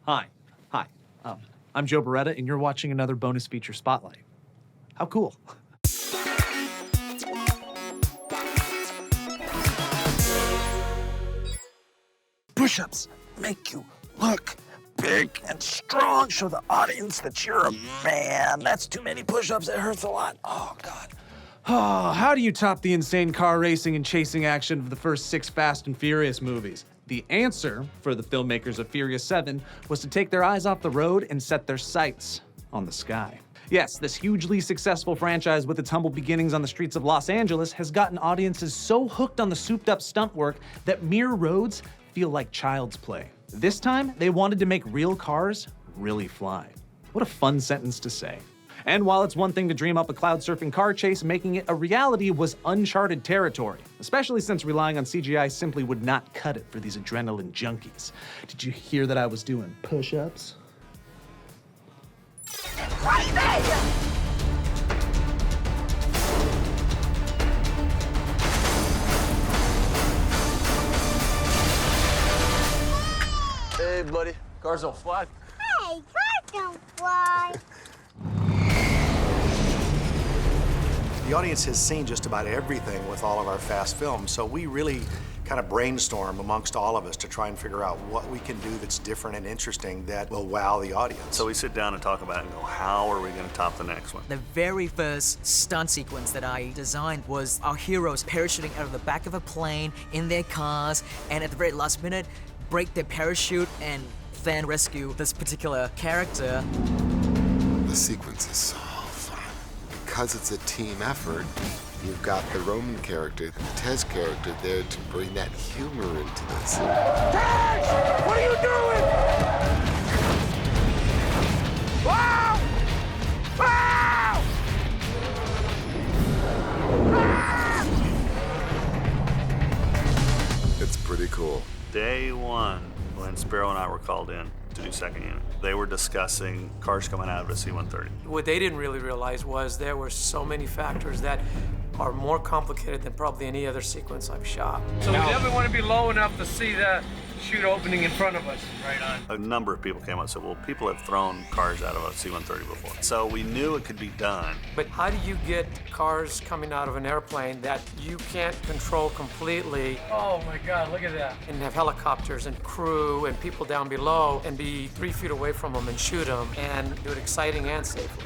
Hi. Hi. I'm Joe Bereta, and you're watching another bonus feature spotlight. How cool. Push-ups make you look big and strong. Show the audience that you're a man. That's too many push-ups. It hurts a lot. Oh, God. Oh, how do you top the insane car racing and chasing action of the first 6 Fast and Furious movies? The answer for the filmmakers of Furious 7 was to take their eyes off the road and set their sights on the sky. Yes, this hugely successful franchise with its humble beginnings on the streets of Los Angeles has gotten audiences so hooked on the souped-up stunt work that mere roads feel like child's play. This time, they wanted to make real cars really fly. What a fun sentence to say. And while it's one thing to dream up a cloud-surfing car chase, making it a reality was uncharted territory, especially since relying on CGI simply would not cut it for these adrenaline junkies. Did you hear that I was doing push-ups? Hey, buddy. Cars don't fly. Hey, cars don't fly. The audience has seen just about everything with all of our fast films, so we really kind of brainstorm amongst all of us to try and figure out what we can do that's different and interesting that will wow the audience. So we sit down and talk about it and go, how are we going to top the next one? The very first stunt sequence that I designed was our heroes parachuting out of the back of a plane in their cars, and at the very last minute, break their parachute and then rescue this particular character. The sequence is so fun. Because it's a team effort, you've got the Roman character, the Tez character there to bring that humor into this. Tez! What are you doing? Wow! Wow! It's pretty cool. Day one, when Sparrow and I were called in to do second unit, they were discussing cars coming out of a C-130. What they didn't really realize was there were so many factors that are more complicated than probably any other sequence I've shot. So we definitely want to be low enough to see the chute opening in front of us. Right on. A number of people came out and said, well, people have thrown cars out of a C-130 before. So we knew it could be done. But how do you get cars coming out of an airplane that you can't control completely? Oh my God, look at that. And have helicopters and crew and people down below and be 3 feet away from them and shoot them and do it exciting and safely.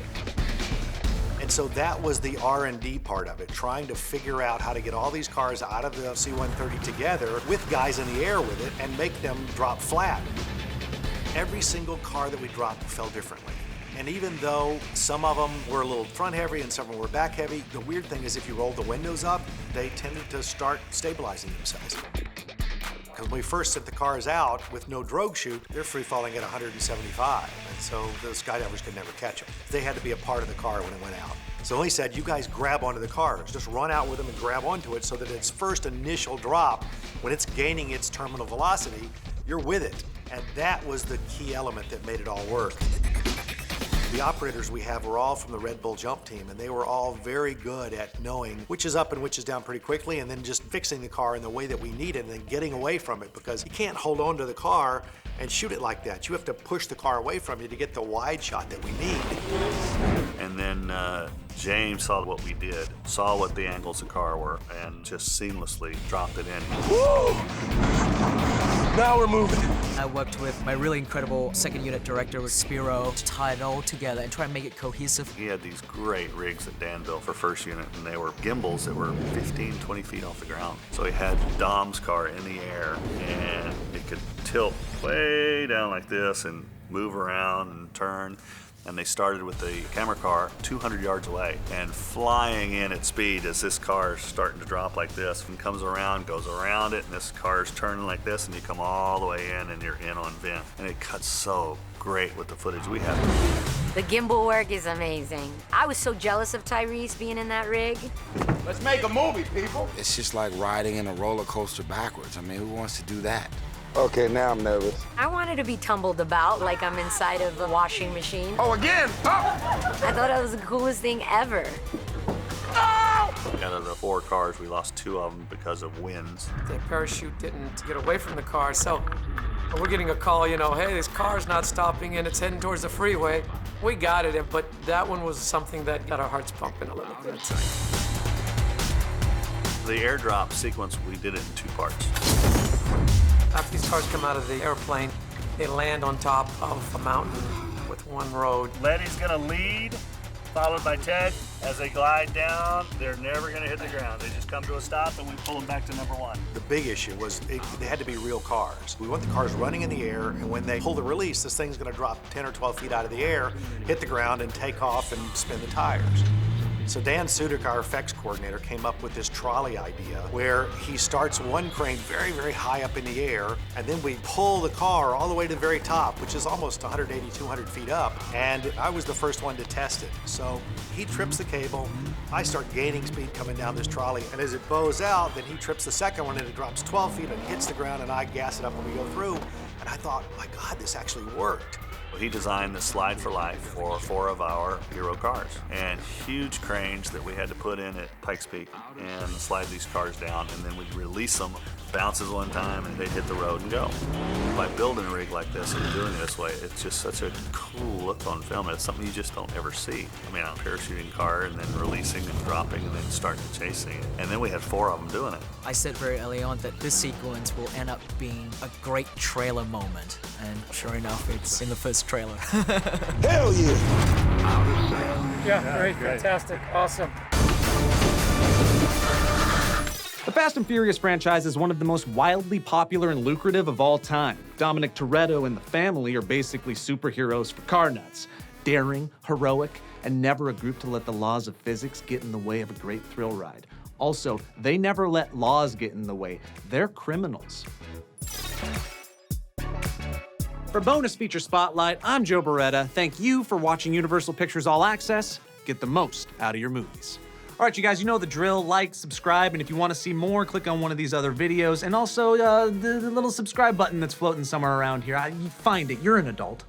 And so that was the R&D part of it, trying to figure out how to get all these cars out of the C-130 together with guys in the air with it and make them drop flat. Every single car that we dropped fell differently. And even though some of them were a little front heavy and some of them were back heavy, the weird thing is if you rolled the windows up, they tended to start stabilizing themselves. Because when we first sent the cars out with no drogue chute, they're free falling at 175. And so the skydivers could never catch them. They had to be a part of the car when it went out. So he said, you guys grab onto the cars. Just run out with them and grab onto it so that its first initial drop, when it's gaining its terminal velocity, you're with it. And that was the key element that made it all work. The operators we have were all from the Red Bull jump team, and they were all very good at knowing which is up and which is down pretty quickly, and then just fixing the car in the way that we need it and then getting away from it, because you can't hold on to the car and shoot it like that. You have to push the car away from you to get the wide shot that we need. And then James saw what we did, saw what the angles of the car were, and just seamlessly dropped it in. Woo! Now we're moving. I worked with my really incredible second unit director, Spiro, to tie it all together and try and make it cohesive. He had these great rigs at Danville for first unit, and they were gimbals that were 15, 20 feet off the ground. So he had Dom's car in the air, and it could tilt way down like this and move around and turn. And they started with the camera car 200 yards away and flying in at speed as this car is starting to drop like this and comes around, goes around it, and this car is turning like this, and you come all the way in and you're in on Vin. And it cuts so great with the footage we have. The gimbal work is amazing. I was so jealous of Tyrese being in that rig. Let's make a movie, people. It's just like riding in a roller coaster backwards. I mean, who wants to do that? Okay, now I'm nervous. I wanted to be tumbled about like I'm inside of a washing machine. Oh, again! Oh! I thought it was the coolest thing ever. Oh! Out of the 4 cars, we lost 2 of them because of winds. The parachute didn't get away from the car, so We're getting a call, you know, hey, this car's not stopping and it's heading towards the freeway. We got it, but that one was something that got our hearts pumping a little bit. The airdrop sequence, we did it in 2 parts. After these cars come out of the airplane, they land on top of a mountain with one road. Letty's gonna lead, followed by Ted. As they glide down, they're never gonna hit the ground. They just come to a stop and we pull them back to number 1. The big issue was they had to be real cars. We want the cars running in the air, and when they pull the release, this thing's gonna drop 10 or 12 feet out of the air, hit the ground, and take off and spin the tires. So Dan Sudik, our effects coordinator, came up with this trolley idea where he starts one crane very, very high up in the air, and then we pull the car all the way to the very top, which is almost 180, 200 feet up, and I was the first one to test it. So he trips the cable, I start gaining speed coming down this trolley, and as it bows out, then he trips the second one and it drops 12 feet and hits the ground, and I gas it up when we go through, and I thought, my God, this actually worked. He designed the Slide for Life for 4 of our hero cars, and huge cranes that we had to put in at Pikes Peak and slide these cars down, and then we'd release them, bounces one time, and they'd hit the road and go. By building a rig like this and doing it this way, it's just such a cool look on film. It's something you just don't ever see. I mean, a parachuting car and then releasing and dropping and then starting chasing. And then we had 4 of them doing it. I said very early on that this sequence will end up being a great trailer moment, and sure enough, it's in the first trailer. Hell yeah! Yeah, great, fantastic, awesome. The Fast and Furious franchise is one of the most wildly popular and lucrative of all time. Dominic Toretto and the family are basically superheroes for car nuts. Daring, heroic, and never a group to let the laws of physics get in the way of a great thrill ride. Also, they never let laws get in the way. They're criminals. For Bonus Feature Spotlight, I'm Joe Bereta. Thank you for watching Universal Pictures All Access. Get the most out of your movies. All right, you guys, you know the drill. Like, subscribe, and if you want to see more, click on one of these other videos. And also, the little subscribe button that's floating somewhere around here. You find it. You're an adult.